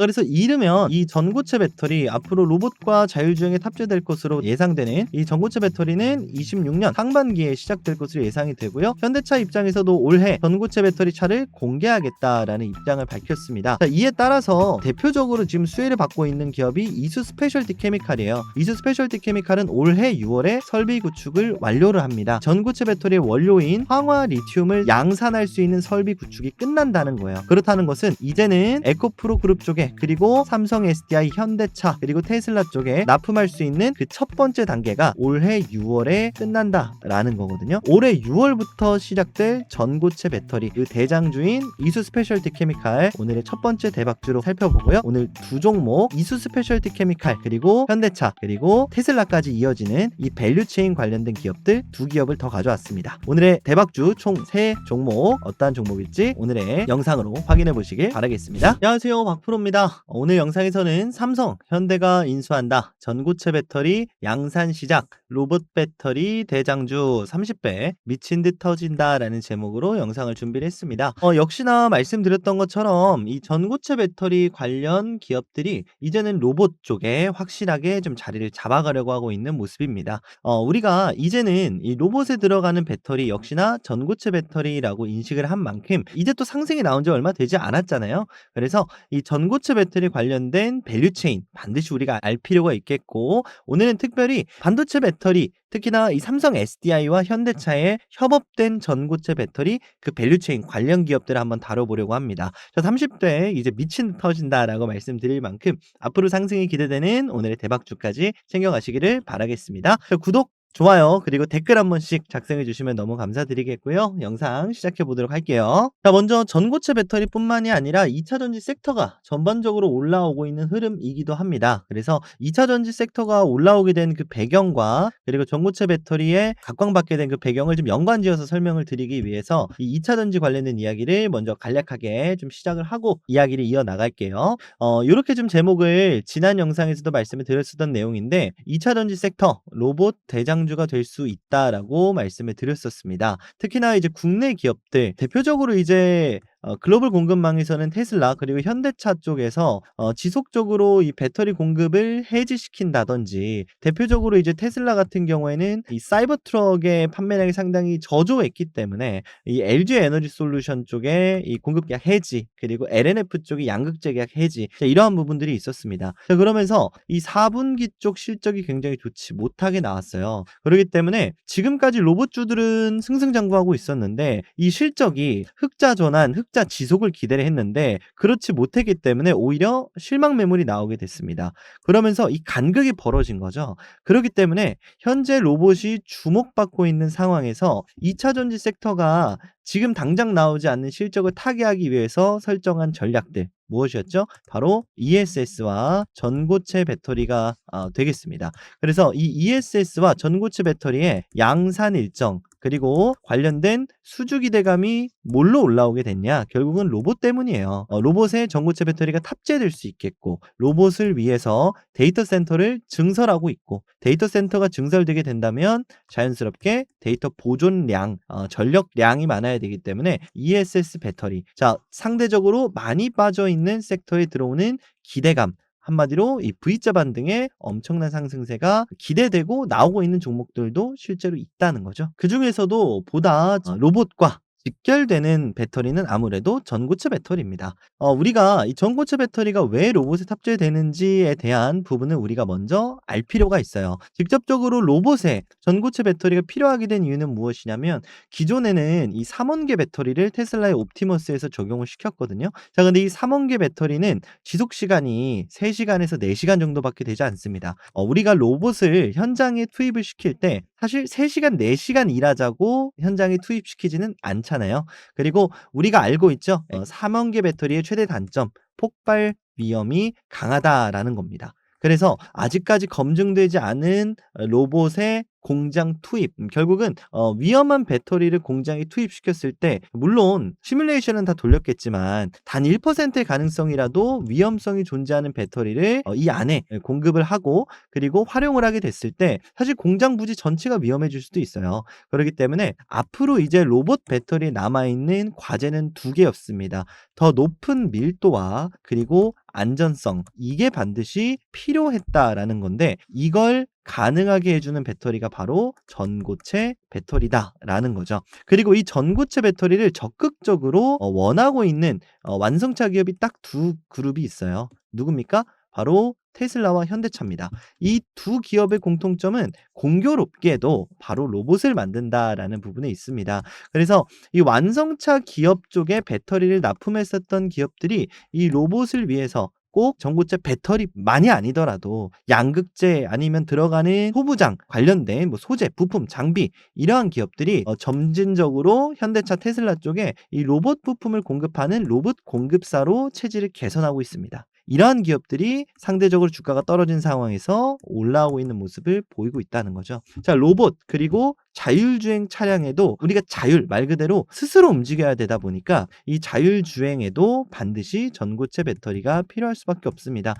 그래서 이르면 이 전고체 배터리 앞으로 로봇과 자율주행에 탑재될 것으로 예상되는 이 전고체 배터리는 26년 상반기에 시작될 것으로 예상이 되고요. 현대차 입장에서도 올해 전고체 배터리 차를 공개하겠다라는 입장을 밝혔습니다. 자, 이에 따라서 대표적으로 지금 수혜를 받고 있는 기업이 이수 스페셜티 케미칼이에요. 이수 스페셜티 케미칼은 올해 6월에 설비 구축을 완료를 합니다. 전고체 배터리의 원료인 황화 리튬을 양산할 수 있는 설비 구축이 끝난다는 거예요. 그렇다는 것은 이제는 에코프로 그룹 쪽에 그리고 삼성 SDI, 현대차 그리고 테슬라 쪽에 납품할 수 있는 그 첫 번째 단계가 올해 6월에 끝난다라는 거거든요. 올해 6월부터 시작될 전고체 배터리 그 대장주인 이수 스페셜티 케미칼 오늘의 첫 번째 대박주로 살펴보고요. 오늘 두 종목 이수 스페셜티 케미칼 그리고 현대차 그리고 테슬라까지 이어지는 이 밸류체인 관련된 기업들 두 기업을 더 가져왔습니다. 오늘의 대박주 총 3종목 어떠한 종목일지 오늘의 영상으로 확인해 보시길 바라겠습니다. 안녕하세요, 박프로입니다. 오늘 영상에서는 삼성, 현대가 인수한다. 전고체 배터리 양산 시작, 로봇 배터리 대장주 30배 미친 듯 터진다 라는 제목으로 영상을 준비를 했습니다. 역시나 말씀드렸던 것처럼 이 전고체 배터리 관련 기업들이 이제는 로봇 쪽에 확실하게 좀 자리를 잡아가려고 하고 있는 모습입니다. 우리가 이제는 이 로봇에 들어가는 배터리 역시나 전고체 배터리라고 인식을 한 만큼 이제 또 상승이 나온 지 얼마 되지 않았잖아요. 그래서 이 전고체 배터리 관련된 밸류체인 반드시 우리가 알 필요가 있겠고, 오늘은 특별히 반도체 배터리 특히나 이 삼성 SDI와 현대차의 협업된 전고체 배터리 그 밸류체인 관련 기업들을 한번 다뤄보려고 합니다. 자, 30대 이제 미친 듯 터진다라고 말씀드릴 만큼 앞으로 상승이 기대되는 오늘의 대박주까지 챙겨가시기를 바라겠습니다. 자, 구독, 좋아요 그리고 댓글 한 번씩 작성해 주시면 너무 감사드리겠고요. 영상 시작해 보도록 할게요. 자, 먼저 전고체 배터리뿐만이 아니라 2차 전지 섹터가 전반적으로 올라오고 있는 흐름이기도 합니다. 그래서 2차 전지 섹터가 올라오게 된 그 배경과 그리고 전고체 배터리에 각광받게 된 그 배경을 좀 연관지어서 설명을 드리기 위해서 이 2차 전지 관련된 이야기를 먼저 간략하게 좀 시작을 하고 이야기를 이어 나갈게요. 이렇게 좀 제목을 지난 영상에서도 말씀을 드렸었던 내용인데 2차 전지 섹터 로봇 대장주가 될 수 있다라고 말씀을 드렸었습니다. 특히나 이제 국내 기업들 대표적으로 이제 글로벌 공급망에서는 테슬라 그리고 현대차 쪽에서 지속적으로 이 배터리 공급을 해지시킨다든지, 대표적으로 이제 테슬라 같은 경우에는 이 사이버 트럭의 판매량이 상당히 저조했기 때문에 이 LG 에너지 솔루션 쪽에 이 공급 계약 해지 그리고 LNF 쪽이 양극재 계약 해지, 이러한 부분들이 있었습니다. 자, 그러면서 이 4분기 쪽 실적이 굉장히 좋지 못하게 나왔어요. 그렇기 때문에 지금까지 로봇주들은 승승장구하고 있었는데 이 실적이 흑자 전환, 흑자 지속을 기대를 했는데 그렇지 못했기 때문에 오히려 실망 매물이 나오게 됐습니다. 그러면서 이 간극이 벌어진 거죠. 그렇기 때문에 현재 로봇이 주목받고 있는 상황에서 2차 전지 섹터가 지금 당장 나오지 않는 실적을 타개하기 위해서 설정한 전략들 무엇이었죠? 바로 ESS와 전고체 배터리가 되겠습니다. 그래서 이 ESS와 전고체 배터리의 양산 일정 그리고 관련된 수주 기대감이 뭘로 올라오게 됐냐? 결국은 로봇 때문이에요. 로봇에 전고체 배터리가 탑재될 수 있겠고, 로봇을 위해서 데이터 센터를 증설하고 있고, 데이터 센터가 증설되게 된다면 자연스럽게 데이터 보존량, 전력량이 많아야 되기 때문에 ESS 배터리, 자, 상대적으로 많이 빠져 있는 섹터에 들어오는 기대감, 한마디로 이 V자 반등의 엄청난 상승세가 기대되고 나오고 있는 종목들도 실제로 있다는 거죠. 그 중에서도 보다 로봇과 직결되는 배터리는 아무래도 전고체 배터리입니다. 우리가 이 전고체 배터리가 왜 로봇에 탑재되는지에 대한 부분을 우리가 먼저 알 필요가 있어요. 직접적으로 로봇에 전고체 배터리가 필요하게 된 이유는 무엇이냐면, 기존에는 이 3원계 배터리를 테슬라의 옵티머스에서 적용을 시켰거든요. 자, 근데 이 3원계 배터리는 지속 시간이 3시간에서 4시간 정도밖에 되지 않습니다. 우리가 로봇을 현장에 투입을 시킬 때 사실 3시간, 4시간 일하자고 현장에 투입시키지는 않잖아요. 그리고 우리가 알고 있죠. 3원계 배터리의 최대 단점, 폭발 위험이 강하다라는 겁니다. 그래서 아직까지 검증되지 않은 로봇의 공장 투입, 결국은 위험한 배터리를 공장에 투입시켰을 때 물론 시뮬레이션은 다 돌렸겠지만 단 1%의 가능성이라도 위험성이 존재하는 배터리를 이 안에 공급을 하고 그리고 활용을 하게 됐을 때 사실 공장 부지 전체가 위험해질 수도 있어요. 그렇기 때문에 앞으로 이제 로봇 배터리에 남아있는 과제는 두 개였습니다. 더 높은 밀도와 그리고 안전성 이게 반드시 필요했다라는 건데 이걸 가능하게 해주는 배터리가 바로 전고체 배터리다라는 거죠. 그리고 이 전고체 배터리를 적극적으로 원하고 있는 완성차 기업이 딱 두 그룹이 있어요. 누굽니까? 바로 테슬라와 현대차입니다. 이 두 기업의 공통점은 공교롭게도 바로 로봇을 만든다라는 부분에 있습니다. 그래서 이 완성차 기업 쪽에 배터리를 납품했었던 기업들이 이 로봇을 위해서 꼭 전고체 배터리만이 아니더라도 양극재 아니면 들어가는 소부장 관련된 뭐 소재, 부품, 장비 이러한 기업들이 점진적으로 현대차, 테슬라 쪽에 이 로봇 부품을 공급하는 로봇 공급사로 체질을 개선하고 있습니다. 이러한 기업들이 상대적으로 주가가 떨어진 상황에서 올라오고 있는 모습을 보이고 있다는 거죠. 자, 로봇 그리고 자율주행 차량에도 우리가 자율 말 그대로 스스로 움직여야 되다 보니까 이 자율주행에도 반드시 전고체 배터리가 필요할 수밖에 없습니다.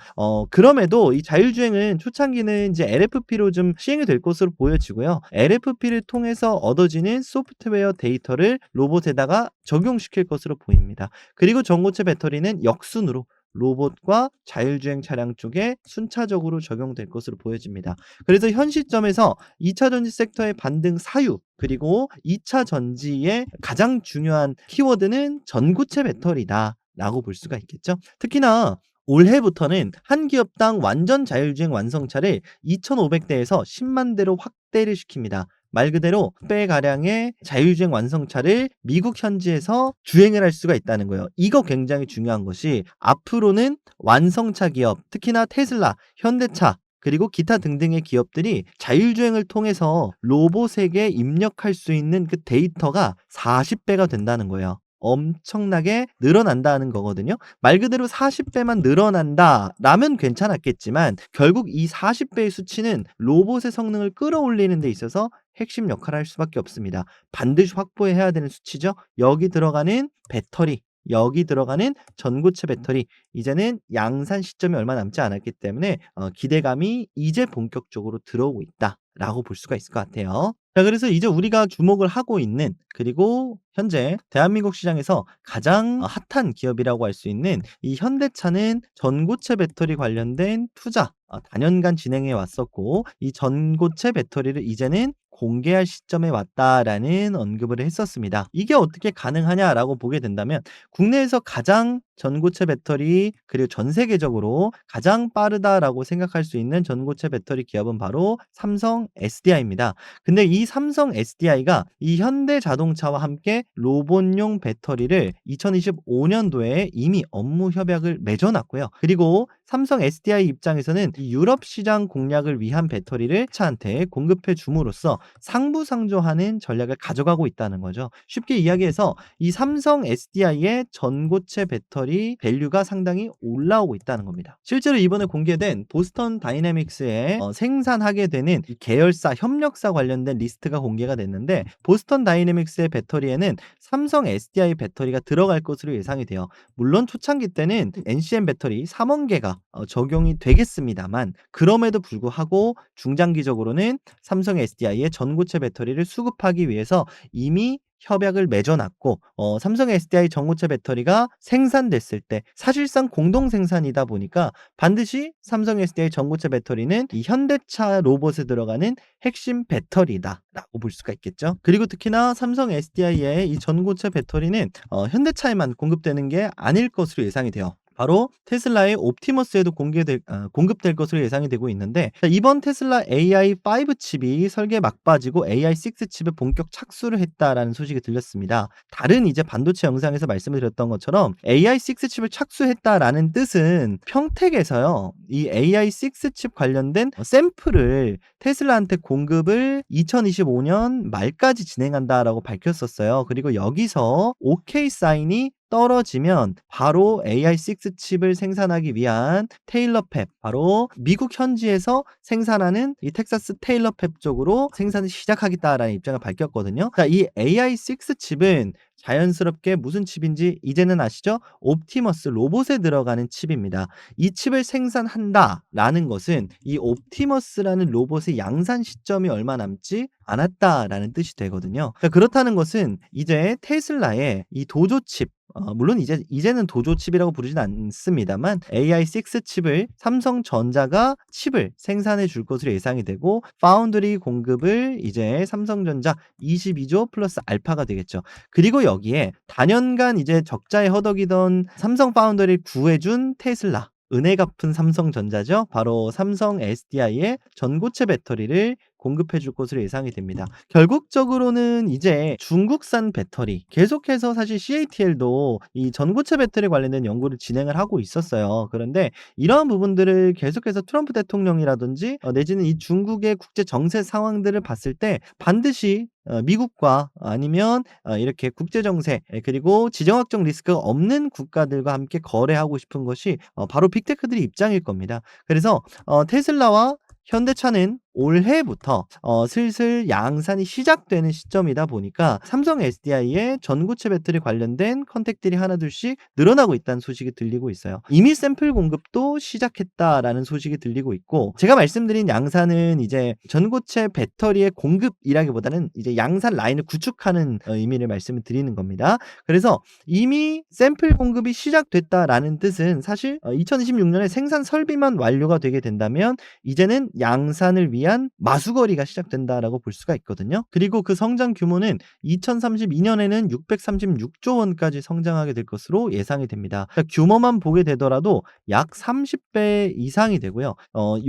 그럼에도 이 자율주행은 초창기는 이제 LFP로 좀 시행이 될 것으로 보여지고요. LFP를 통해서 얻어지는 소프트웨어 데이터를 로봇에다가 적용시킬 것으로 보입니다. 그리고 전고체 배터리는 역순으로 로봇과 자율주행 차량 쪽에 순차적으로 적용될 것으로 보여집니다. 그래서 현 시점에서 2차 전지 섹터의 반등 사유 그리고 2차 전지의 가장 중요한 키워드는 전고체 배터리다라고 볼 수가 있겠죠. 특히나 올해부터는 한 기업당 완전 자율주행 완성차를 2,500대에서 10만 대로 확대를 시킵니다. 말 그대로 10배가량의 자율주행 완성차를 미국 현지에서 주행을 할 수가 있다는 거예요. 이거 굉장히 중요한 것이 앞으로는 완성차 기업, 특히나 테슬라, 현대차 그리고 기타 등등의 기업들이 자율주행을 통해서 로봇에게 입력할 수 있는 그 데이터가 40배가 된다는 거예요. 엄청나게 늘어난다는 거거든요. 말 그대로 40배만 늘어난다라면 괜찮았겠지만 결국 이 40배의 수치는 로봇의 성능을 끌어올리는 데 있어서 핵심 역할을 할 수밖에 없습니다. 반드시 확보해야 되는 수치죠. 여기 들어가는 배터리, 여기 들어가는 전고체 배터리 이제는 양산 시점이 얼마 남지 않았기 때문에 기대감이 이제 본격적으로 들어오고 있다라고 볼 수가 있을 것 같아요. 자, 그래서 이제 우리가 주목을 하고 있는 그리고 현재 대한민국 시장에서 가장 핫한 기업이라고 할 수 있는 이 현대차는 전고체 배터리 관련된 투자 단연간 진행해 왔었고 이 전고체 배터리를 이제는 공개할 시점에 왔다라는 언급을 했었습니다. 이게 어떻게 가능하냐라고 보게 된다면 국내에서 가장 전고체 배터리 그리고 전 세계적으로 가장 빠르다라고 생각할 수 있는 전고체 배터리 기업은 바로 삼성 SDI입니다. 근데 이 삼성 SDI가 이 현대 자동차와 함께 로봇용 배터리를 2025년도에 이미 업무 협약을 맺어놨고요. 그리고 삼성 SDI 입장에서는 이 유럽 시장 공략을 위한 배터리를 차한테 공급해 줌으로써 상부상조하는 전략을 가져가고 있다는 거죠. 쉽게 이야기해서 이 삼성 SDI의 전고체 배터리 밸류가 상당히 올라오고 있다는 겁니다. 실제로 이번에 공개된 보스턴 다이내믹스에 생산하게 되는 이 계열사, 협력사 관련된 리스트가 공개가 됐는데 보스턴 다이내믹스의 배터리에는 삼성 SDI 배터리가 들어갈 것으로 예상이 돼요. 물론 초창기 때는 NCM 배터리 3원 개가 적용이 되겠습니다만 그럼에도 불구하고 중장기적으로는 삼성 SDI의 전고체 배터리를 수급하기 위해서 이미 협약을 맺어놨고 삼성 SDI 전고체 배터리가 생산됐을 때 사실상 공동 생산이다 보니까 반드시 삼성 SDI 전고체 배터리는 이 현대차 로봇에 들어가는 핵심 배터리다라고 볼 수가 있겠죠. 그리고 특히나 삼성 SDI의 이 전고체 배터리는 현대차에만 공급되는 게 아닐 것으로 예상이 돼요. 바로 테슬라의 옵티머스에도 공급될 것으로 예상이 되고 있는데 이번 테슬라 AI5 칩이 설계 막바지고 AI6 칩에 본격 착수를 했다라는 소식이 들렸습니다. 다른 이제 반도체 영상에서 말씀을 드렸던 것처럼 AI6 칩을 착수했다라는 뜻은 평택에서요. 이 AI6 칩 관련된 샘플을 테슬라한테 공급을 2025년 말까지 진행한다라고 밝혔었어요. 그리고 여기서 OK 사인이 떨어지면 바로 AI6 칩을 생산하기 위한 테일러 팹, 바로 미국 현지에서 생산하는 이 텍사스 테일러 팹 쪽으로 생산을 시작하겠다라는 입장을 밝혔거든요. 자, 이 AI6 칩은 자연스럽게 무슨 칩인지 이제는 아시죠? 옵티머스 로봇에 들어가는 칩입니다. 이 칩을 생산한다라는 것은 이 옵티머스라는 로봇의 양산 시점이 얼마 남지 않았다라는 뜻이 되거든요. 그렇다는 것은 이제 테슬라의 이 도조 칩 물론 이제는 도조 칩이라고 부르진 않습니다만 AI6 칩을 삼성전자가 칩을 생산해 줄 것으로 예상이 되고 파운드리 공급을 이제 삼성전자 22조 플러스 알파가 되겠죠. 그리고 여기에 단연간 이제 적자에 허덕이던 삼성 파운드리를 구해준 테슬라. 은혜 갚은 삼성전자죠. 바로 삼성 SDI의 전고체 배터리를 공급해 줄 것으로 예상이 됩니다. 결국적으로는 이제 중국산 배터리 계속해서 사실 CATL도 이 전고체 배터리 관련된 연구를 진행을 하고 있었어요. 그런데 이러한 부분들을 계속해서 트럼프 대통령이라든지 내지는 이 중국의 국제 정세 상황들을 봤을 때 반드시 미국과 아니면 이렇게 국제 정세 그리고 지정학적 리스크가 없는 국가들과 함께 거래하고 싶은 것이 바로 빅테크들의 입장일 겁니다. 그래서 테슬라와 현대차는 올해부터 슬슬 양산이 시작되는 시점이다 보니까 삼성 SDI의 전고체 배터리 관련된 컨택들이 하나둘씩 늘어나고 있다는 소식이 들리고 있어요. 이미 샘플 공급도 시작했다라는 소식이 들리고 있고 제가 말씀드린 양산은 이제 전고체 배터리의 공급이라기보다는 이제 양산 라인을 구축하는 의미를 말씀을 드리는 겁니다. 그래서 이미 샘플 공급이 시작됐다라는 뜻은 사실 2026년에 생산 설비만 완료가 되게 된다면 이제는 양산을 위한 마수거리가 시작된다라고 볼 수가 있거든요. 그리고 그 성장 규모는 2032년에는 636조 원까지 성장하게 될 것으로 예상이 됩니다. 그러니까 규모만 보게 되더라도 약 30배 이상이 되고요.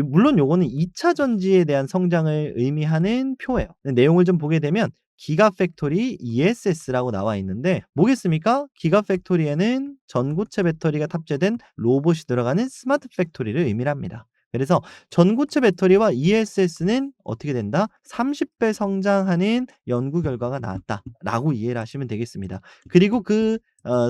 물론 요거는 2차 전지에 대한 성장을 의미하는 표예요. 내용을 좀 보게 되면 기가팩토리 ESS라고 나와 있는데 뭐겠습니까? 기가팩토리에는 전고체 배터리가 탑재된 로봇이 들어가는 스마트 팩토리를 의미를 합니다. 그래서 전고체 배터리와 ESS는 어떻게 된다? 30배 성장하는 연구 결과가 나왔다라고 이해를 하시면 되겠습니다. 그리고 그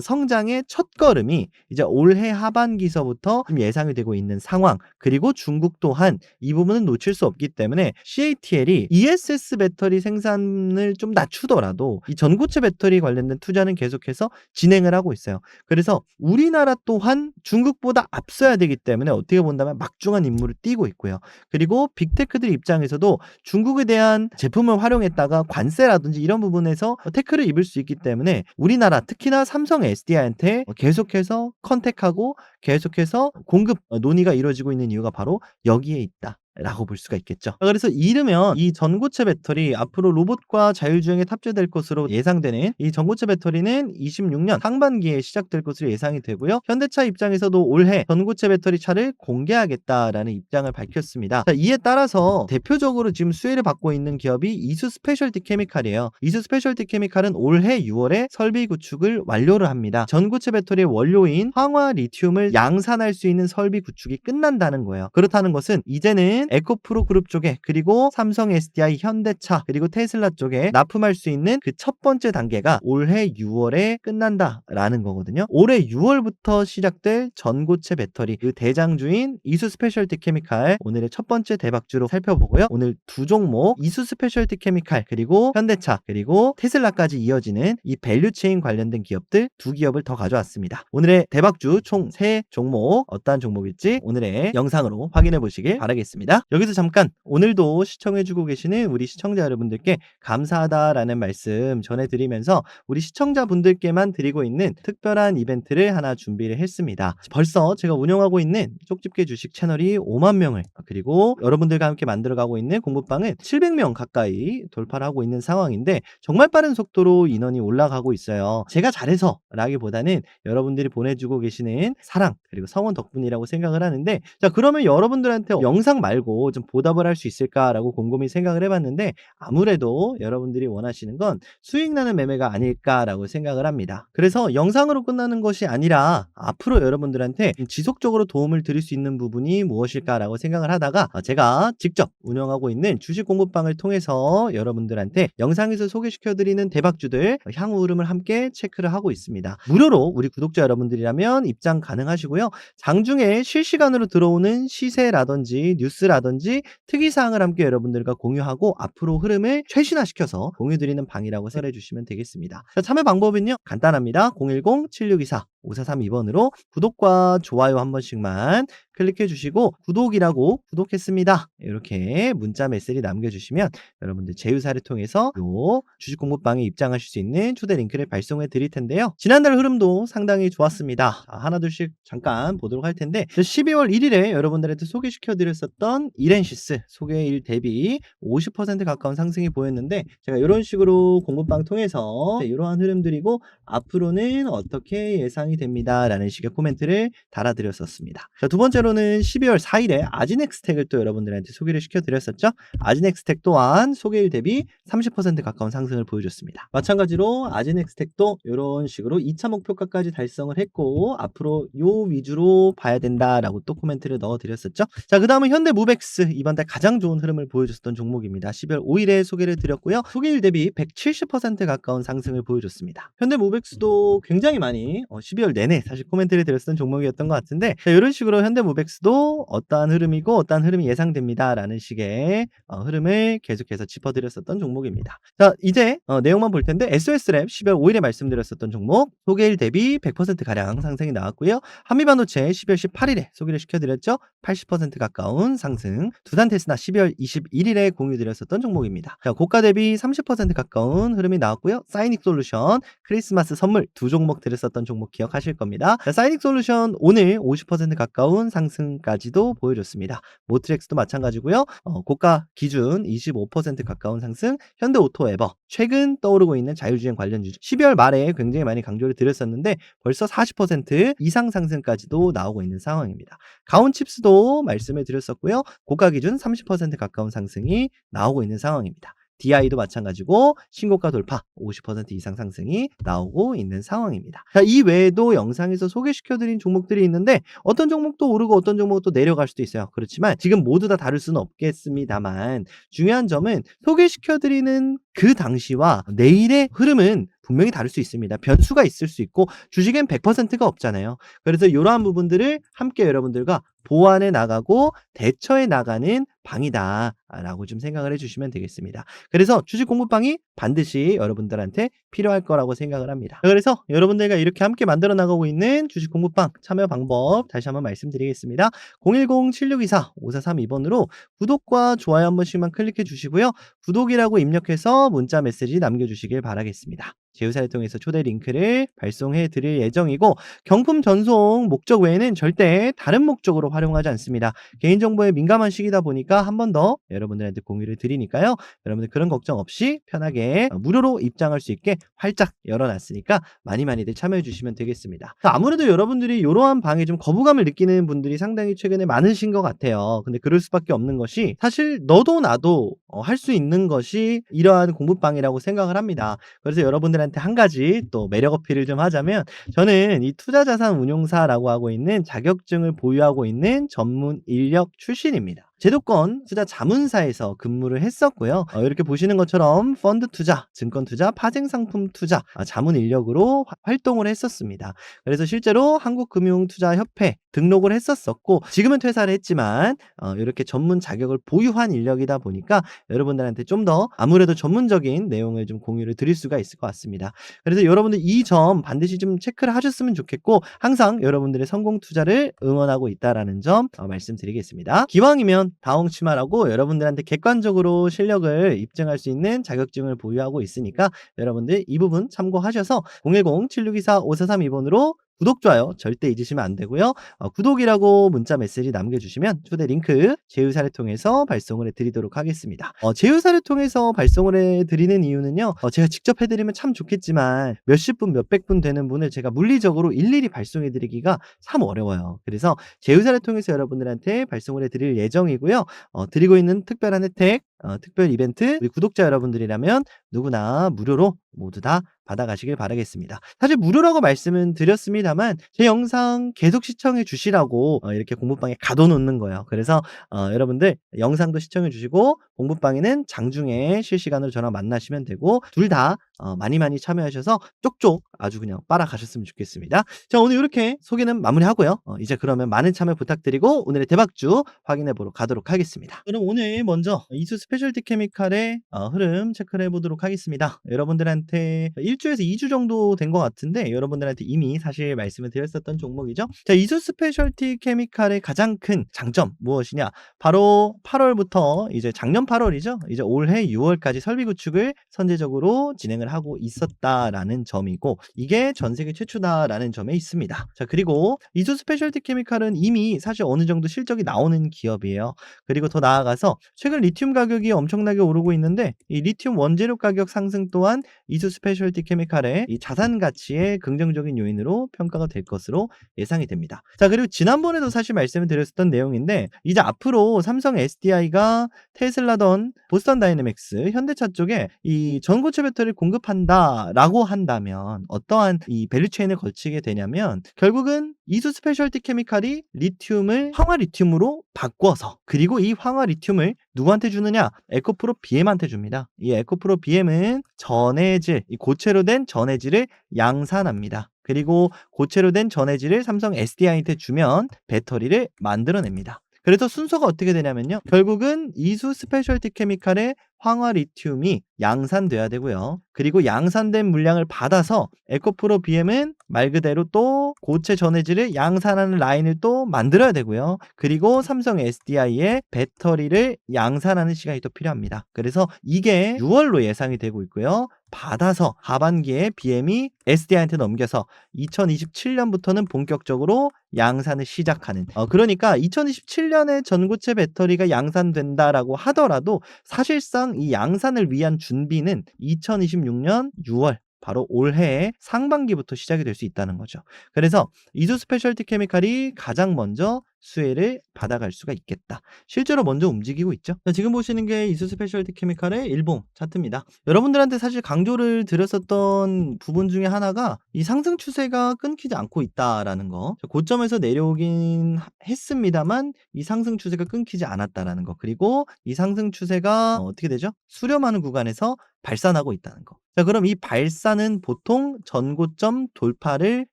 성장의 첫걸음이 이제 올해 하반기서부터 좀 예상이 되고 있는 상황 그리고 중국 또한 이 부분은 놓칠 수 없기 때문에 CATL이 ESS 배터리 생산을 좀 낮추더라도 이 전고체 배터리 관련된 투자는 계속해서 진행을 하고 있어요. 그래서 우리나라 또한 중국보다 앞서야 되기 때문에 어떻게 본다면 막중한 임무를 띠고 있고요. 그리고 빅테크들 입장에서도 중국에 대한 제품을 활용했다가 관세라든지 이런 부분에서 태클을 입을 수 있기 때문에 우리나라 특히나 삼성 SDI한테 계속해서 컨택하고 계속해서 공급 논의가 이루어지고 있는 이유가 바로 여기에 있다. 라고 볼 수가 있겠죠. 그래서 이르면 이 전고체 배터리 앞으로 로봇과 자율주행에 탑재될 것으로 예상되는 이 전고체 배터리는 26년 상반기에 시작될 것으로 예상이 되고요. 현대차 입장에서도 올해 전고체 배터리 차를 공개하겠다라는 입장을 밝혔습니다. 자, 이에 따라서 대표적으로 지금 수혜를 받고 있는 기업이 이수 스페셜티 케미칼이에요. 이수 스페셜티 케미칼은 올해 6월에 설비 구축을 완료를 합니다. 전고체 배터리의 원료인 황화 리튬을 양산할 수 있는 설비 구축이 끝난다는 거예요. 그렇다는 것은 이제는 에코프로 그룹 쪽에 그리고 삼성 SDI, 현대차 그리고 테슬라 쪽에 납품할 수 있는 그 첫 번째 단계가 올해 6월에 끝난다라는 거거든요. 올해 6월부터 시작될 전고체 배터리 그 대장주인 이수 스페셜티 케미칼 오늘의 첫 번째 대박주로 살펴보고요. 오늘 두 종목 이수 스페셜티 케미칼 그리고 현대차 그리고 테슬라까지 이어지는 이 밸류체인 관련된 기업들 두 기업을 더 가져왔습니다. 오늘의 대박주 총 3종목 어떠한 종목일지 오늘의 영상으로 확인해 보시길 바라겠습니다. 여기서 잠깐 오늘도 시청해주고 계시는 우리 시청자 여러분들께 감사하다라는 말씀 전해드리면서 우리 시청자분들께만 드리고 있는 특별한 이벤트를 하나 준비를 했습니다. 벌써 제가 운영하고 있는 쪽집게 주식 채널이 5만 명을 그리고 여러분들과 함께 만들어가고 있는 공부방은 700명 가까이 돌파를 하고 있는 상황인데 정말 빠른 속도로 인원이 올라가고 있어요. 제가 잘해서 라기보다는 여러분들이 보내주고 계시는 사랑 그리고 성원 덕분이라고 생각을 하는데 자 그러면 여러분들한테 영상 말고 좀 보답을 할 수 있을까라고 곰곰이 생각을 해봤는데 아무래도 여러분들이 원하시는 건 수익 나는 매매가 아닐까라고 생각을 합니다. 그래서 영상으로 끝나는 것이 아니라 앞으로 여러분들한테 지속적으로 도움을 드릴 수 있는 부분이 무엇일까라고 생각을 하다가 제가 직접 운영하고 있는 주식 공부방을 통해서 여러분들한테 영상에서 소개시켜드리는 대박주들 향후 흐름을 함께 체크를 하고 있습니다. 무료로 우리 구독자 여러분들이라면 입장 가능하시고요. 장중에 실시간으로 들어오는 시세라든지 뉴스라든지 특이사항을 함께 여러분들과 공유하고 앞으로 흐름을 최신화시켜서 공유드리는 방이라고 생각해 주시면 되겠습니다. 자, 참여 방법은요 간단합니다. 010-7624 5432번으로 구독과 좋아요 한 번씩만 클릭해 주시고 구독이라고 구독했습니다. 이렇게 문자 메시지 남겨주시면 여러분들 제휴사를 통해서 요 주식 공부방에 입장하실 수 있는 초대 링크를 발송해 드릴 텐데요. 지난달 흐름도 상당히 좋았습니다. 하나둘씩 잠깐 보도록 할 텐데 12월 1일에 여러분들한테 소개시켜 드렸었던 이렌시스 소개일 대비 50% 가까운 상승이 보였는데 제가 이런 식으로 공부방 통해서 이러한 흐름들이고 앞으로는 어떻게 예상이 됩니다 라는 식의 코멘트를 달아드렸었습니다. 자, 두 번째로는 12월 4일에 아지넥스텍을 또 여러분들한테 소개를 시켜드렸었죠. 아지넥스텍 또한 소개일 대비 30% 가까운 상승을 보여줬습니다. 마찬가지로 아지넥스텍도 이런 식으로 2차 목표가까지 달성을 했고 앞으로 요 위주로 봐야 된다라고 또 코멘트를 넣어드렸었죠. 자, 그 다음은 현대무벡스 이번 달 가장 좋은 흐름을 보여줬던 종목입니다. 12월 5일에 소개를 드렸고요. 소개일 대비 170% 가까운 상승을 보여줬습니다. 현대무벡스도 굉장히 많이 12월 내내 사실 코멘트를 드렸던 종목이었던 것 같은데 자, 이런 식으로 현대무벡스도 어떠한 흐름이고 어떠한 흐름이 예상됩니다 라는 식의 흐름을 계속해서 짚어드렸었던 종목입니다. 자, 이제 내용만 볼 텐데 SOS랩 12월 5일에 말씀드렸었던 종목 소개일 대비 100%가량 상승이 나왔고요. 한미반도체 12월 18일에 소개를 시켜드렸죠. 80% 가까운 상승. 두산테스나 12월 21일에 공유드렸었던 종목입니다. 자, 고가 대비 30% 가까운 흐름이 나왔고요. 사이닉솔루션 크리스마스 선물 두 종목 드렸었던 종목 기억하실 겁니다. 자, 사이닉솔루션 오늘 50% 가까운 상승까지도 보여줬습니다. 모트렉스도 마찬가지고요. 고가 기준 25% 가까운 상승. 현대오토에버 최근 떠오르고 있는 자율주행 관련 주주 12월 말에 굉장히 많이 강조를 드렸었는데 벌써 40% 이상 상승까지도 나오고 있는 상황입니다. 가온칩스도 말씀을 드렸었고요. 고가 기준 30% 가까운 상승이 나오고 있는 상황입니다. DI도 마찬가지고 신고가 돌파 50% 이상 상승이 나오고 있는 상황입니다. 자, 이 외에도 영상에서 소개시켜드린 종목들이 있는데 어떤 종목도 오르고 어떤 종목도 내려갈 수도 있어요. 그렇지만 지금 모두 다 다룰 수는 없겠습니다만 중요한 점은 소개시켜드리는 그 당시와 내일의 흐름은 분명히 다를 수 있습니다. 변수가 있을 수 있고 주식엔 100%가 없잖아요. 그래서 이러한 부분들을 함께 여러분들과 보완해 나가고 대처해 나가는 방이다라고 좀 생각을 해주시면 되겠습니다. 그래서 주식 공부방이 반드시 여러분들한테 필요할 거라고 생각을 합니다. 그래서 여러분들과 이렇게 함께 만들어 나가고 있는 주식 공부방 참여 방법 다시 한번 말씀드리겠습니다. 010-7624-5432번으로 구독과 좋아요 한 번씩만 클릭해 주시고요. 구독이라고 입력해서 문자 메시지 남겨주시길 바라겠습니다. 제휴사를 통해서 초대 링크를 발송해 드릴 예정이고 경품 전송 목적 외에는 절대 다른 목적으로 활용하지 않습니다. 개인정보에 민감한 시기다 보니까 한 번 더 여러분들한테 공유를 드리니까요. 여러분들 그런 걱정 없이 편하게 무료로 입장할 수 있게 활짝 열어놨으니까 많이들 참여해 주시면 되겠습니다. 아무래도 여러분들이 이러한 방에 좀 거부감을 느끼는 분들이 상당히 최근에 많으신 것 같아요. 근데 그럴 수밖에 없는 것이 사실 너도 나도 할 수 있는 것이 이러한 공부방이라고 생각을 합니다. 그래서 여러분들한테 한 가지 또 매력 어필을 좀 하자면 저는 이 투자자산운용사라고 하고 있는 자격증을 보유하고 있는 전문 인력 출신입니다. 제도권 투자 자문사에서 근무를 했었고요. 이렇게 보시는 것처럼 펀드 투자, 증권 투자, 파생 상품 투자 자문 인력으로 활동을 했었습니다. 그래서 실제로 한국금융투자협회 등록을 했었었고 지금은 퇴사를 했지만 이렇게 전문 자격을 보유한 인력이다 보니까 여러분들한테 좀 더 아무래도 전문적인 내용을 좀 공유를 드릴 수가 있을 것 같습니다. 그래서 여러분들 이 점 반드시 좀 체크를 하셨으면 좋겠고 항상 여러분들의 성공 투자를 응원하고 있다라는 점 말씀드리겠습니다. 기왕이면 다홍치마라고 여러분들한테 객관적으로 실력을 입증할 수 있는 자격증을 보유하고 있으니까 여러분들 이 부분 참고하셔서 010-7624-5432번으로 구독, 좋아요 절대 잊으시면 안 되고요. 구독이라고 문자 메시지 남겨주시면 초대 링크 제휴사를 통해서 발송을 해드리도록 하겠습니다. 제휴사를 통해서 발송을 해드리는 이유는요. 제가 직접 해드리면 참 좋겠지만 몇십 분, 몇백 분 되는 분을 제가 물리적으로 일일이 발송해드리기가 참 어려워요. 그래서 제휴사를 통해서 여러분들한테 발송을 해드릴 예정이고요. 드리고 있는 특별한 혜택, 특별 이벤트 우리 구독자 여러분들이라면 누구나 무료로 모두 다 받아가시길 바라겠습니다. 사실 무료라고 말씀은 드렸습니다만 제 영상 계속 시청해 주시라고 이렇게 공부방에 가둬놓는 거예요. 그래서 여러분들 영상도 시청해 주시고 공부방에는 장중에 실시간으로 저랑 만나시면 되고 둘 다 많이 많이 참여하셔서 쪽쪽 아주 그냥 빨아가셨으면 좋겠습니다. 자, 오늘 이렇게 소개는 마무리하고요. 이제 그러면 많은 참여 부탁드리고 오늘의 대박주 확인해 보러 가도록 하겠습니다. 그럼 오늘 먼저 이수 스페셜티 케미칼의 흐름 체크를 해보도록 하겠습니다. 여러분들한테 1주에서 2주 정도 된 것 같은데 여러분들한테 이미 사실 말씀을 드렸었던 종목이죠. 자, 이수 스페셜티 케미칼의 가장 큰 장점 무엇이냐? 바로 8월부터 이제 작년 8월이죠. 이제 올해 6월까지 설비 구축을 선제적으로 진행을 하고 있었다라는 점이고 이게 전 세계 최초다라는 점에 있습니다. 자, 그리고 이수 스페셜티 케미칼은 이미 사실 어느 정도 실적이 나오는 기업이에요. 그리고 더 나아가서 최근 리튬 가격이 엄청나게 오르고 있는데 이 리튬 원재료 가격 상승 또한 이수 스페셜티 케미칼의 이 자산 가치의 긍정적인 요인으로 평가가 될 것으로 예상이 됩니다. 자, 그리고 지난번에도 사실 말씀을 드렸었던 내용인데 이제 앞으로 삼성 SDI가 테슬라던 보스턴 다이내믹스, 현대차 쪽에 이 전고체 배터리를 공급한다라고 한다면 어떠한 이 밸류체인을 거치게 되냐면 결국은 이수 스페셜티 케미칼이 리튬을 황화 리튬으로 바꿔서 그리고 이 황화 리튬을 누구한테 주느냐? 에코프로 BM한테 줍니다. 이 에코프로 BM은 전해질, 이 고체로 된 전해질을 양산합니다. 그리고 고체로 된 전해질을 삼성 SDI한테 주면 배터리를 만들어냅니다. 그래서 순서가 어떻게 되냐면요. 결국은 이수 스페셜티 케미칼의 황화 리튬이 양산돼야 되고요. 그리고 양산된 물량을 받아서 에코프로 BM은 말 그대로 또 고체 전해질을 양산하는 라인을 또 만들어야 되고요. 그리고 삼성 SDI의 배터리를 양산하는 시간이 또 필요합니다. 그래서 이게 6월로 예상이 되고 있고요. 받아서 하반기에 BM이 SDI한테 넘겨서 2027년부터는 본격적으로 양산을 시작하는 그러니까 2027년에 전고체 배터리가 양산된다라고 하더라도 사실상 이 양산을 위한 준비는 2026년 6월 바로 올해 상반기부터 시작이 될 수 있다는 거죠. 그래서 이수 스페셜티 케미칼이 가장 먼저 수혜를 받아갈 수가 있겠다. 실제로 먼저 움직이고 있죠. 자, 지금 보시는 게 이수 스페셜티 케미칼의 일봉 차트입니다. 여러분들한테 사실 강조를 드렸었던 부분 중에 하나가 이 상승 추세가 끊기지 않고 있다라는 거. 고점에서 내려오긴 했습니다만 이 상승 추세가 끊기지 않았다라는 거. 그리고 이 상승 추세가 어떻게 되죠? 수렴하는 구간에서 발산하고 있다는 거. 자, 그럼 이 발산은 보통 전고점 돌파를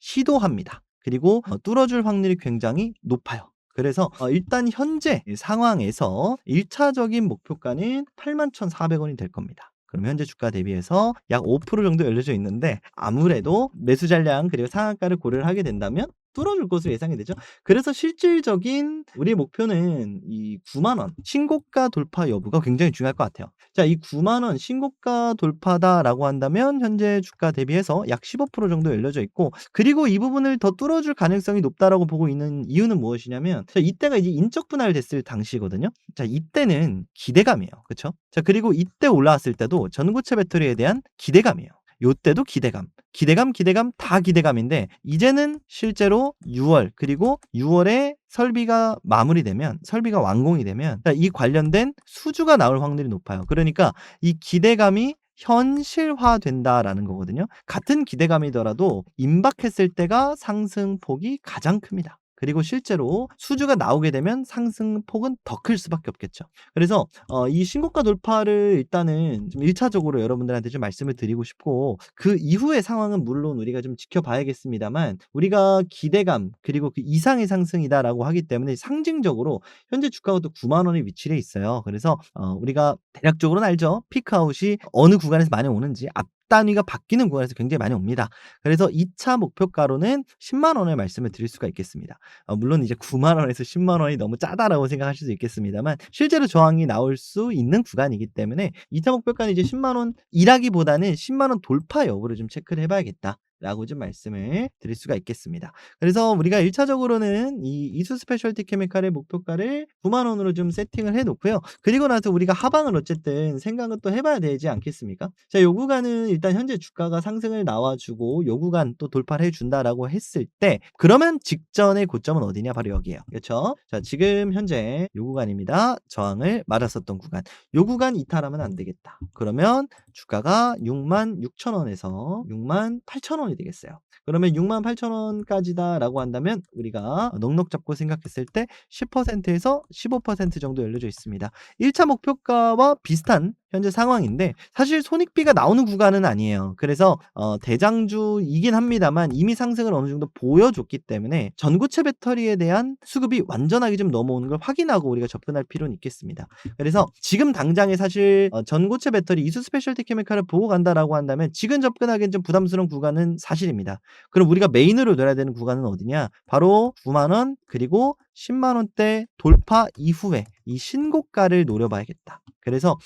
시도합니다. 그리고 뚫어줄 확률이 굉장히 높아요. 그래서 일단 현재 상황에서 1차적인 목표가는 81,400원이 될 겁니다. 그럼 현재 주가 대비해서 약 5% 정도 열려져 있는데 아무래도 매수 잔량 그리고 상한가를 고려를 하게 된다면 뚫어줄 것으로 예상이 되죠. 그래서 실질적인 우리의 목표는 이 9만 원 신고가 돌파 여부가 굉장히 중요할 것 같아요. 자, 이 9만 원 신고가 돌파다라고 한다면 현재 주가 대비해서 약 15% 정도 열려져 있고 그리고 이 부분을 더 뚫어줄 가능성이 높다라고 보고 있는 이유는 무엇이냐면 자, 이때가 이제 인적 분할됐을 당시거든요. 자, 이때는 기대감이에요. 그렇죠? 자, 그리고 이때 올라왔을 때도 전고체 배터리에 대한 기대감이에요. 요때도 기대감 다 기대감인데 이제는 실제로 6월 그리고 6월에 설비가 마무리되면 설비가 완공이 되면 이 관련된 수주가 나올 확률이 높아요. 그러니까 이 기대감이 현실화된다라는 거거든요. 같은 기대감이더라도 임박했을 때가 상승폭이 가장 큽니다. 그리고 실제로 수주가 나오게 되면 상승폭은 더 클 수밖에 없겠죠. 그래서 이 신고가 돌파를 일단은 좀 1차적으로 여러분들한테 좀 말씀을 드리고 싶고 그 이후의 상황은 물론 우리가 좀 지켜봐야겠습니다만 우리가 기대감 그리고 그 이상의 상승이다라고 하기 때문에 상징적으로 현재 주가가 또 9만 원에 위치해 있어요. 그래서 우리가 대략적으로는 알죠. 피크아웃이 어느 구간에서 많이 오는지 앞 단위가 바뀌는 구간에서 굉장히 많이 옵니다. 그래서 2차 목표가로는 10만 원을 말씀을 드릴 수가 있겠습니다. 물론 이제 9만 원에서 10만 원이 너무 짜다라고 생각하실 수 있겠습니다만 실제로 저항이 나올 수 있는 구간이기 때문에 2차 목표가는 이제 10만 원이라기보다는 10만 원 돌파 여부를 좀 체크를 해봐야겠다. 라고 좀 말씀을 드릴 수가 있겠습니다. 그래서 우리가 1차적으로는 이 이수 스페셜티 케미칼의 목표가를 9만 원으로 좀 세팅을 해 놓고요. 그리고 나서 우리가 하방을 어쨌든 생각은 또 해봐야 되지 않겠습니까? 자, 요 구간은 일단 현재 주가가 상승을 나와주고 요 구간 또 돌파를 해준다라고 했을 때 그러면 직전의 고점은 어디냐? 바로 여기에요. 그렇죠? 자, 지금 현재 요 구간입니다. 저항을 맞았었던 구간. 요 구간 이탈하면 안 되겠다. 그러면 주가가 66,000원에서 68,000원이 되겠어요. 그러면 68,000원까지다라고 한다면 우리가 넉넉 잡고 생각했을 때 10%에서 15% 정도 열려져 있습니다. 1차 목표가와 비슷한 현재 상황인데 사실 손익비가 나오는 구간은 아니에요. 그래서 대장주이긴 합니다만 이미 상승을 어느 정도 보여줬기 때문에 전고체 배터리에 대한 수급이 완전하게 좀 넘어오는 걸 확인하고 우리가 접근할 필요는 있겠습니다. 그래서 지금 당장에 사실 전고체 배터리 이수 스페셜티 케미칼을 보고 간다라고 한다면 지금 접근하기엔 좀 부담스러운 구간은 사실입니다. 그럼 우리가 메인으로 노려야 되는 구간은 어디냐? 바로 9만 원 그리고 10만 원대 돌파 이후에 이 신고가를 노려봐야겠다. 그래서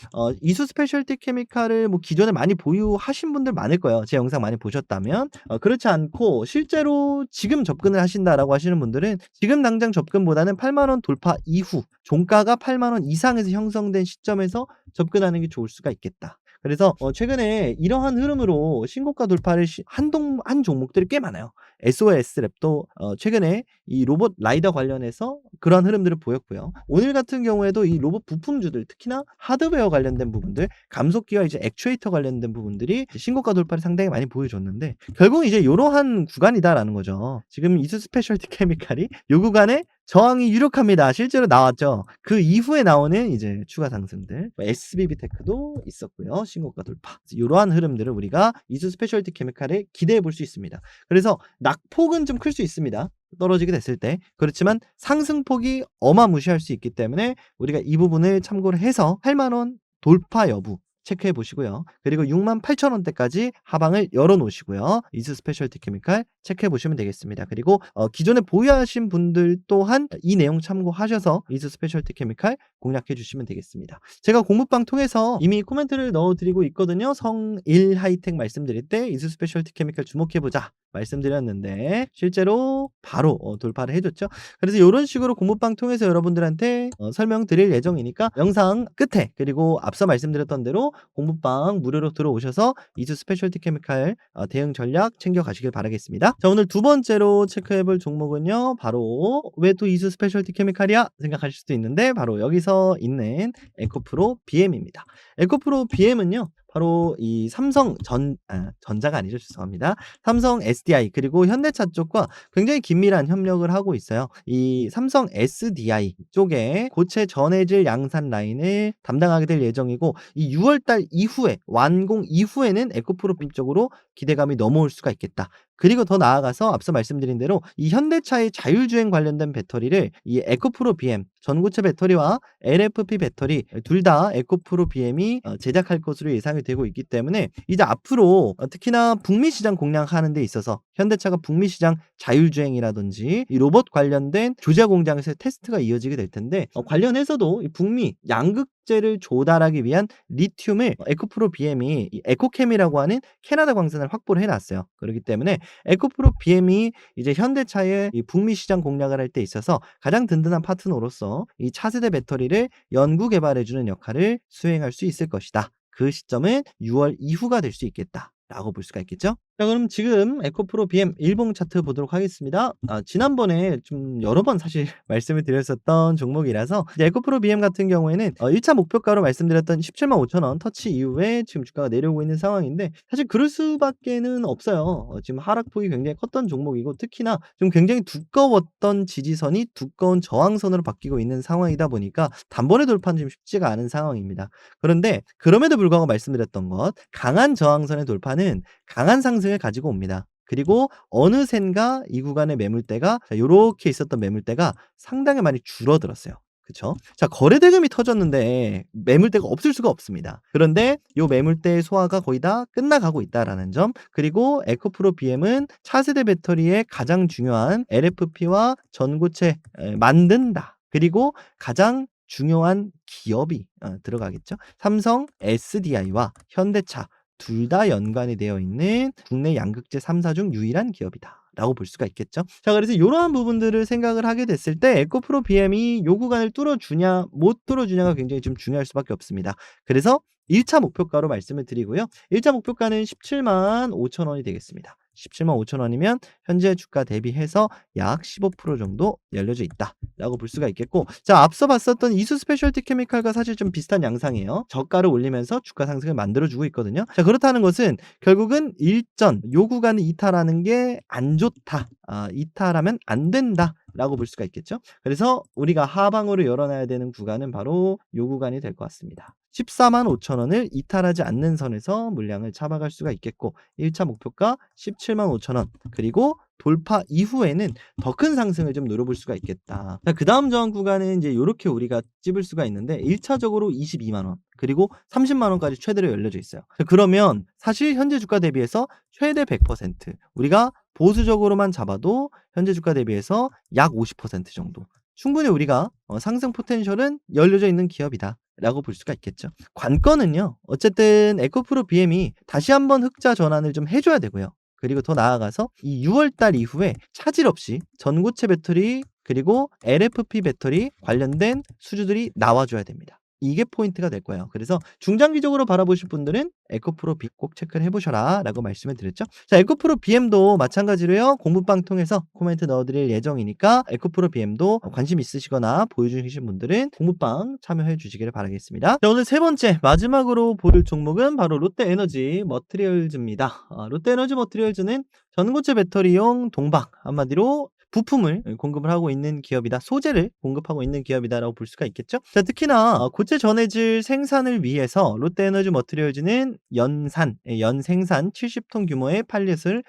이수 스페셜티 케미칼을 뭐 기존에 많이 보유하신 분들 많을 거예요. 제 영상 많이 보셨다면. 그렇지 않고 실제로 지금 접근을 하신다라고 하시는 분들은 지금 당장 접근보다는 8만 원 돌파 이후 종가가 8만 원 이상에서 형성된 시점에서 접근하는 게 좋을 수가 있겠다. 그래서 최근에 이러한 흐름으로 신고가 돌파를 한 종목들이 꽤 많아요. SOS랩도 최근에 이 로봇 라이더 관련해서 그러한 흐름들을 보였고요. 오늘 같은 경우에도 이 로봇 부품주들 특히나 하드웨어 관련된 부분들, 감속기와 이제 액추에이터 관련된 부분들이 신고가 돌파를 상당히 많이 보여줬는데 결국 이제 이러한 구간이다라는 거죠. 지금 이수 스페셜티 케미칼이 이 구간에 저항이 유력합니다. 실제로 나왔죠. 그 이후에 나오는 이제 추가 상승들, SBB테크도 있었고요. 신고가 돌파. 이러한 흐름들을 우리가 이수 스페셜티 케미칼에 기대해 볼 수 있습니다. 그래서 낙폭은 좀 클 수 있습니다. 떨어지게 됐을 때. 그렇지만 상승폭이 어마무시할 수 있기 때문에 우리가 이 부분을 참고를 해서 8만 원 돌파 여부 체크해 보시고요. 그리고 68,000원대까지 하방을 열어 놓으시고요. 이수 스페셜티 케미칼 체크해 보시면 되겠습니다. 그리고 기존에 보유하신 분들 또한 이 내용 참고하셔서 이수 스페셜티 케미칼 공략해 주시면 되겠습니다. 제가 공부방 통해서 이미 코멘트를 넣어 드리고 있거든요. 성일 하이텍 말씀드릴 때 이수 스페셜티 케미칼 주목해 보자 말씀드렸는데 실제로 바로 돌파를 해줬죠. 그래서 이런 식으로 공부방 통해서 여러분들한테 설명드릴 예정이니까 영상 끝에 그리고 앞서 말씀드렸던 대로 공부방 무료로 들어오셔서 이수 스페셜티 케미칼 대응 전략 챙겨가시길 바라겠습니다. 자, 오늘 두 번째로 체크해볼 종목은요. 바로 왜 또 이수 스페셜티 케미칼이야? 생각하실 수도 있는데 바로 여기서 있는 에코프로 BM입니다. 에코프로 BM은요. 바로 이 전자가 아니죠. 죄송합니다. 삼성 SDI 그리고 현대차 쪽과 굉장히 긴밀한 협력을 하고 있어요. 이 삼성 SDI 쪽에 고체 전해질 양산 라인을 담당하게 될 예정이고 이 6월달 이후에 완공 이후에는 에코프로빔 쪽으로 기대감이 넘어올 수가 있겠다. 그리고 더 나아가서 앞서 말씀드린 대로 이 현대차의 자율주행 관련된 배터리를 이 에코프로 BM 전고체 배터리와 LFP 배터리 둘 다 에코프로 BM이 제작할 것으로 예상이 되고 있기 때문에 이제 앞으로 특히나 북미 시장 공략하는 데 있어서 현대차가 북미 시장 자율주행이라든지 이 로봇 관련된 조제 공장에서 테스트가 이어지게 될 텐데 관련해서도 이 북미 양극재를 조달하기 위한 리튬을 에코프로 BM이 이 에코캠이라고 하는 캐나다 광산을 확보를 해놨어요. 그렇기 때문에 에코프로 BM이 이제 현대차의 이 북미 시장 공략을 할 때 있어서 가장 든든한 파트너로서 이 차세대 배터리를 연구 개발해주는 역할을 수행할 수 있을 것이다. 그 시점은 6월 이후가 될 수 있겠다라고 볼 수가 있겠죠. 자, 그럼 지금 에코프로 BM 일봉 차트 보도록 하겠습니다. 지난번에 좀 여러 번 사실 말씀을 드렸었던 종목이라서 에코프로 BM 같은 경우에는 1차 목표가로 말씀드렸던 17만 5천 원 터치 이후에 지금 주가가 내려오고 있는 상황인데 사실 그럴 수밖에는 없어요. 지금 하락폭이 굉장히 컸던 종목이고 특히나 좀 굉장히 두꺼웠던 지지선이 두꺼운 저항선으로 바뀌고 있는 상황이다 보니까 단번에 돌파는 좀 쉽지가 않은 상황입니다. 그런데 그럼에도 불구하고 말씀드렸던 것 강한 저항선의 돌파는 강한 상승을 가지고 옵니다. 그리고 어느샌가 이 구간의 매물대가 요렇게 있었던 매물대가 상당히 많이 줄어들었어요. 그쵸? 자, 거래대금이 터졌는데 매물대가 없을 수가 없습니다. 그런데 요 매물대의 소화가 거의 다 끝나가고 있다라는 점, 그리고 에코프로 BM은 차세대 배터리의 가장 중요한 LFP와 전고체 만든다. 그리고 가장 중요한 기업이 들어가겠죠. 삼성 SDI와 현대차 둘 다 연관이 되어 있는 국내 양극재 3사 중 유일한 기업이다. 라고 볼 수가 있겠죠. 자, 그래서 이러한 부분들을 생각을 하게 됐을 때 에코프로 BM이 요 구간을 뚫어주냐 못 뚫어주냐가 굉장히 좀 중요할 수밖에 없습니다. 그래서 1차 목표가로 말씀을 드리고요. 1차 목표가는 17만 5천 원이 되겠습니다. 17만 5천 원이면 현재 주가 대비해서 약 15% 정도 열려져 있다라고 볼 수가 있겠고, 자, 앞서 봤었던 이수 스페셜티 케미칼과 사실 좀 비슷한 양상이에요. 저가를 올리면서 주가 상승을 만들어주고 있거든요. 자, 그렇다는 것은 결국은 일전 요 구간을 이탈하는 게 안 좋다, 이탈하면 안 된다, 라고 볼 수가 있겠죠. 그래서 우리가 하방으로 열어놔야 되는 구간은 바로 요 구간이 될 것 같습니다. 145,000원을 이탈하지 않는 선에서 물량을 잡아갈 수가 있겠고 1차 목표가 175,000원 그리고 돌파 이후에는 더 큰 상승을 좀 노려볼 수가 있겠다. 자, 그다음 저항 구간은 이제 요렇게 우리가 찝을 수가 있는데 1차적으로 22만 원 그리고 30만 원까지 최대로 열려져 있어요. 자, 그러면 사실 현재 주가 대비해서 최대 100% 우리가 보수적으로만 잡아도 현재 주가 대비해서 약 50% 정도 충분히 우리가 상승 포텐셜은 열려져 있는 기업이다 라고 볼 수가 있겠죠. 관건은요, 어쨌든 에코프로 BM이 다시 한번 흑자 전환을 좀 해줘야 되고요. 그리고 더 나아가서 이 6월달 이후에 차질 없이 전고체 배터리 그리고 LFP 배터리 관련된 수주들이 나와줘야 됩니다. 이게 포인트가 될 거예요. 그래서 중장기적으로 바라보실 분들은 에코프로 B 꼭 체크를 해보셔라 라고 말씀을 드렸죠. 자, 에코프로 BM도 마찬가지로요. 공부방 통해서 코멘트 넣어드릴 예정이니까 에코프로 BM도 관심 있으시거나 보여주신 분들은 공부방 참여해 주시기를 바라겠습니다. 자, 오늘 세 번째 마지막으로 볼 종목은 바로 롯데에너지 머티리얼즈입니다. 롯데에너지 머티리얼즈는 전고체 배터리용 동박, 한마디로 부품을 공급을 하고 있는 기업이다. 소재를 공급하고 있는 기업이다라고 볼 수가 있겠죠. 자, 특히나 고체 전해질 생산을 위해서 롯데에너지 머티리얼즈는 연생산 70톤 규모의 파일럿을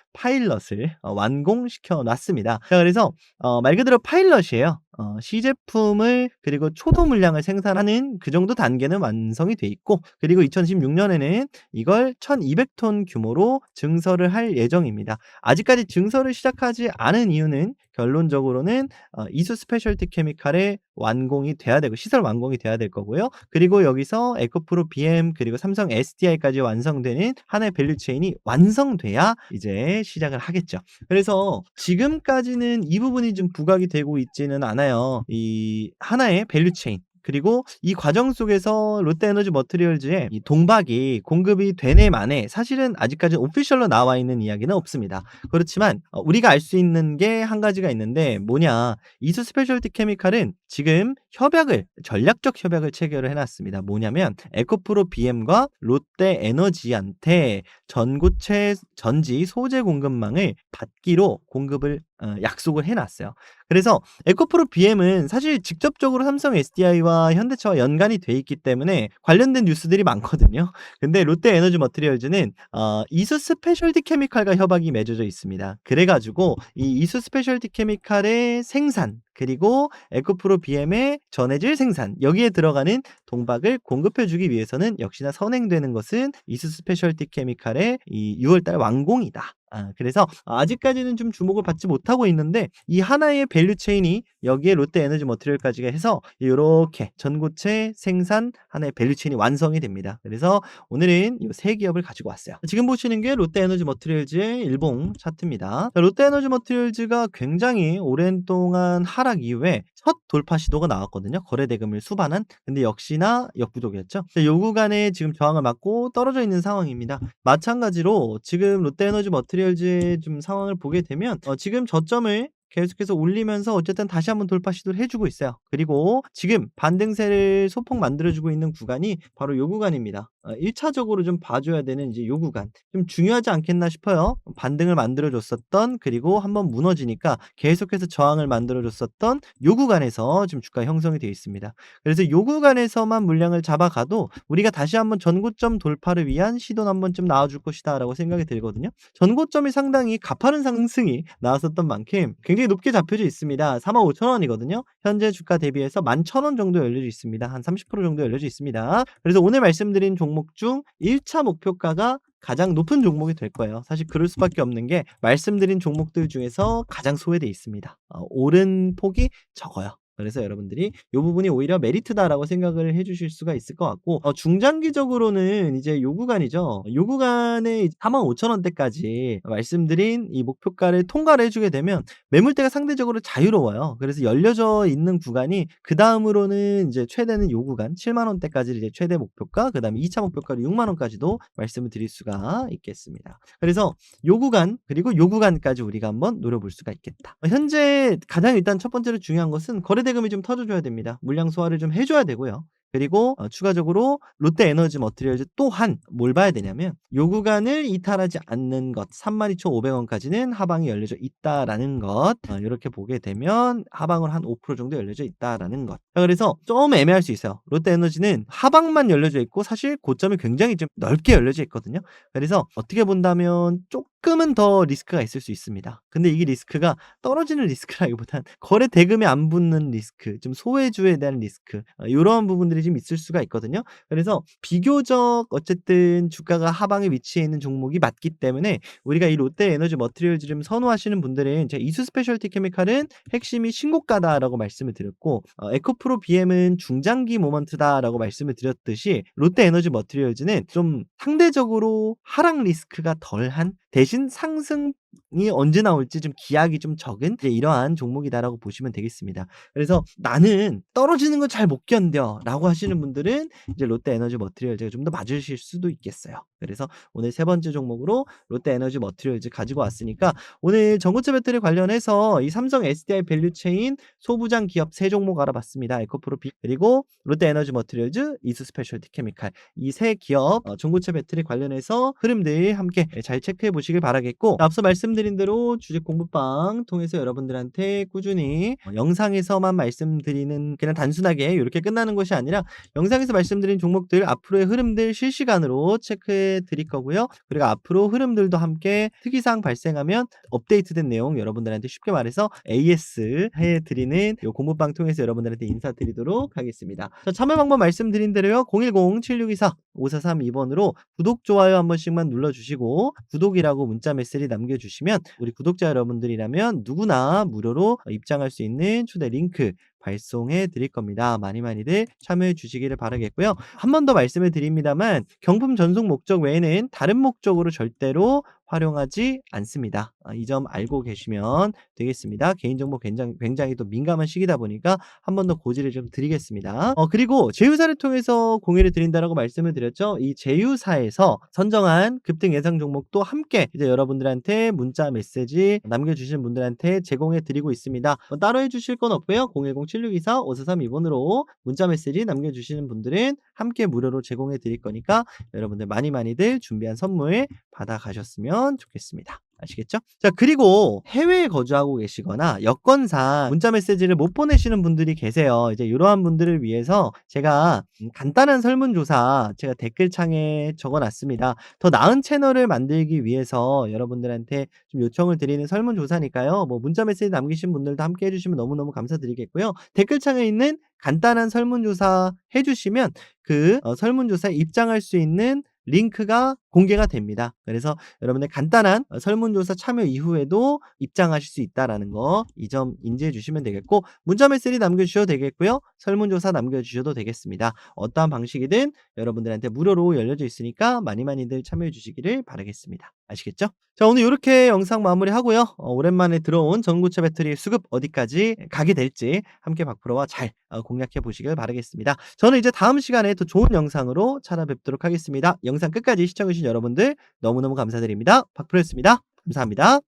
완공시켜 놨습니다. 자, 그래서 말 그대로 파일럿이에요. 시제품을 그리고 초도 물량을 생산하는 그 정도 단계는 완성이 돼 있고 그리고 2016년에는 이걸 1200톤 규모로 증설을 할 예정입니다. 아직까지 증설을 시작하지 않은 이유는 결론적으로는 이수 스페셜티 케미칼의 완공이 돼야 되고 시설 완공이 돼야 될 거고요. 그리고 여기서 에코프로 BM 그리고 삼성 SDI까지 완성되는 하나의 밸류체인이 완성돼야 이제 시작을 하겠죠. 그래서 지금까지는 이 부분이 좀 부각이 되고 있지는 않아요. 이 하나의 밸류체인 그리고 이 과정 속에서 롯데에너지 머티리얼즈의 이 동박이 공급이 되네 마네 사실은 아직까지 오피셜로 나와 있는 이야기는 없습니다. 그렇지만 우리가 알 수 있는 게 한 가지가 있는데 뭐냐, 이수 스페셜티 케미칼은 지금 전략적 협약을 체결을 해놨습니다. 뭐냐면 에코프로 BM과 롯데에너지한테 전고체 전지 소재 공급망을 받기로 공급을 약속을 해놨어요. 그래서 에코프로 BM은 사실 직접적으로 삼성 SDI와 현대차와 연관이 돼 있기 때문에 관련된 뉴스들이 많거든요. 근데 롯데에너지 머티리얼즈는 이수 스페셜티 케미칼과 협약이 맺어져 있습니다. 그래가지고 이 이수 스페셜티 케미칼의 생산 그리고 에코프로 BM의 전해질 생산 여기에 들어가는 동박을 공급해주기 위해서는 역시나 선행되는 것은 이수 스페셜티 케미칼의 이 6월달 완공이다. 그래서 아직까지는 좀 주목을 받지 못하고 있는데 이 하나의 밸류체인이 여기에 롯데에너지 머티리얼까지 해서 이렇게 전고체 생산 하나의 밸류체인이 완성이 됩니다. 그래서 오늘은 이 세 기업을 가지고 왔어요. 지금 보시는 게 롯데에너지 머티리얼즈의 일봉 차트입니다. 롯데에너지 머티리얼즈가 굉장히 오랜 동안 하락 이후에 첫 돌파 시도가 나왔거든요. 거래대금을 수반한. 근데 역시나 역부족이었죠. 이 구간에 지금 저항을 맞고 떨어져 있는 상황입니다. 마찬가지로 지금 롯데에너지 머티리얼즈의 좀 상황을 보게 되면 지금 저점을 계속해서 올리면서 어쨌든 다시 한번 돌파 시도를 해주고 있어요. 그리고 지금 반등세를 소폭 만들어주고 있는 구간이 바로 요 구간입니다. 1차적으로 좀 봐줘야 되는 이제 요 구간 좀 중요하지 않겠나 싶어요. 반등을 만들어줬었던 그리고 한번 무너지니까 계속해서 저항을 만들어줬었던 요 구간에서 지금 주가 형성이 되어 있습니다. 그래서 요 구간에서만 물량을 잡아가도 우리가 다시 한번 전고점 돌파를 위한 시도는 한 번쯤 나와줄 것이다 라고 생각이 들거든요. 전고점이 상당히 가파른 상승이 나왔었던 만큼 굉장히 높게 잡혀져 있습니다. 45,000원이거든요. 현재 주가 대비해서 11,000원 정도 열려져 있습니다. 한 30% 정도 열려져 있습니다. 그래서 오늘 말씀드린 종목 중 1차 목표가가 가장 높은 종목이 될 거예요. 사실 그럴 수밖에 없는 게 말씀드린 종목들 중에서 가장 소외되어 있습니다. 오른 폭이 적어요. 그래서 여러분들이 이 부분이 오히려 메리트다라고 생각을 해주실 수가 있을 것 같고 중장기적으로는 이제 요 구간이죠. 요 구간에 45,000원대까지 말씀드린 이 목표가를 통과를 해주게 되면 매물대가 상대적으로 자유로워요. 그래서 열려져 있는 구간이 그 다음으로는 이제 최대는 요 구간 7만원대까지 이제 최대 목표가 그 다음에 2차 목표가로 6만원까지도 말씀을 드릴 수가 있겠습니다. 그래서 요 구간 그리고 요 구간까지 우리가 한번 노려볼 수가 있겠다. 현재 가장 일단 첫 번째로 중요한 것은 거래대금이 좀 터져줘야 됩니다. 물량 소화를 좀 해줘야 되고요. 그리고 추가적으로 롯데에너지 머티리얼즈 또한 뭘 봐야 되냐면 요 구간을 이탈하지 않는 것 32,500원까지는 하방이 열려져 있다라는 것 요렇게 보게 되면 하방은 한 5% 정도 열려져 있다라는 것. 그래서 좀 애매할 수 있어요. 롯데에너지는 하방만 열려져 있고 사실 고점이 굉장히 좀 넓게 열려져 있거든요. 그래서 어떻게 본다면 쪼끔은 더 리스크가 있을 수 있습니다. 근데 이게 리스크가 떨어지는 리스크라기보단 거래 대금이 안 붙는 리스크, 좀 소외주에 대한 리스크 요런 부분들이 좀 있을 수가 있거든요. 그래서 비교적 어쨌든 주가가 하방에 위치해 있는 종목이 맞기 때문에 우리가 이 롯데에너지 머티리얼즈를 좀 선호하시는 분들은 제가 이수 스페셜티 케미칼은 핵심이 신고가다라고 말씀을 드렸고 에코프로 BM은 중장기 모먼트다라고 말씀을 드렸듯이 롯데에너지 머티리얼즈는 좀 상대적으로 하락 리스크가 덜한 대신 상승이 언제 나올지 좀 기약이 좀 적은 이제 이러한 종목이다라고 보시면 되겠습니다. 그래서 '나는 떨어지는 걸 잘 못 견뎌.'라고 하시는 분들은 이제 롯데에너지 머티리얼즈가 좀 더 맞으실 수도 있겠어요. 그래서 오늘 세 번째 종목으로 롯데에너지 머티리얼즈 가지고 왔으니까 오늘 전고체 배터리 관련해서 이 삼성 SDI 밸류체인 소부장 기업 세 종목 알아봤습니다. 에코프로 비 그리고 롯데에너지 머티리얼즈, 이수 스페셜티 케미칼 이 세 기업 전고체 배터리 관련해서 흐름들 함께 잘 체크해 보시길 바라겠고 앞서 말씀드린 대로 주식 공부방 통해서 여러분들한테 꾸준히 영상에서만 말씀드리는 그냥 단순하게 요렇게 끝나는 것이 아니라 영상에서 말씀드린 종목들 앞으로의 흐름들 실시간으로 체크해 드릴 거고요. 그리고 앞으로 흐름들도 함께 특이사항 발생하면 업데이트된 내용 여러분들한테 쉽게 말해서 AS 해 드리는 요 공부방 통해서 여러분들한테 인사드리도록 하겠습니다. 자, 참여 방법 말씀드린 대로요. 010-7624-5432번으로 구독, 좋아요 한 번씩만 눌러주시고 구독이라고 문자 메시지 남겨주시면 우리 구독자 여러분들이라면 누구나 무료로 입장할 수 있는 초대 링크 발송해 드릴 겁니다. 많이들 참여해 주시기를 바라겠고요. 한 번 더 말씀을 드립니다만 경품 전송 목적 외에는 다른 목적으로 절대로 활용하지 않습니다. 이 점 알고 계시면 되겠습니다. 개인정보 굉장히 또 민감한 시기다 보니까 한 번 더 고지를 좀 드리겠습니다. 그리고 제휴사를 통해서 공유를 드린다라고 말씀을 드렸죠. 이 제휴사에서 선정한 급등 예상 종목도 함께 이제 여러분들한테 문자 메시지 남겨주신 분들한테 제공해 드리고 있습니다. 따로 해주실 건 없고요. 010-7624-5432번으로 문자 메시지 남겨주시는 분들은 함께 무료로 제공해 드릴 거니까 여러분들 많이들 준비한 선물 받아 가셨으면 좋겠습니다. 아시겠죠? 자, 그리고 해외에 거주하고 계시거나 여건상 문자 메시지를 못 보내시는 분들이 계세요. 이제 이러한 분들을 위해서 제가 간단한 설문조사 제가 댓글창에 적어 놨습니다. 더 나은 채널을 만들기 위해서 여러분들한테 좀 요청을 드리는 설문조사니까요. 뭐 문자 메시지 남기신 분들도 함께 해 주시면 너무너무 감사드리겠고요. 댓글창에 있는 간단한 설문조사 해 주시면 그 설문조사에 입장할 수 있는 링크가 공개가 됩니다. 그래서 여러분의 간단한 설문조사 참여 이후에도 입장하실 수 있다라는 거 이 점 인지해 주시면 되겠고 문자 메시지 남겨주셔도 되겠고요. 설문조사 남겨주셔도 되겠습니다. 어떠한 방식이든 여러분들한테 무료로 열려져 있으니까 많이들 참여해 주시기를 바라겠습니다. 아시겠죠? 자, 오늘 요렇게 영상 마무리하고요. 오랜만에 들어온 전고체 배터리 수급 어디까지 가게 될지 함께 박프로와 잘 공략해 보시길 바라겠습니다. 저는 이제 다음 시간에 더 좋은 영상으로 찾아뵙도록 하겠습니다. 영상 끝까지 시청해 주신 여러분들 너무너무 감사드립니다. 박프로였습니다. 감사합니다.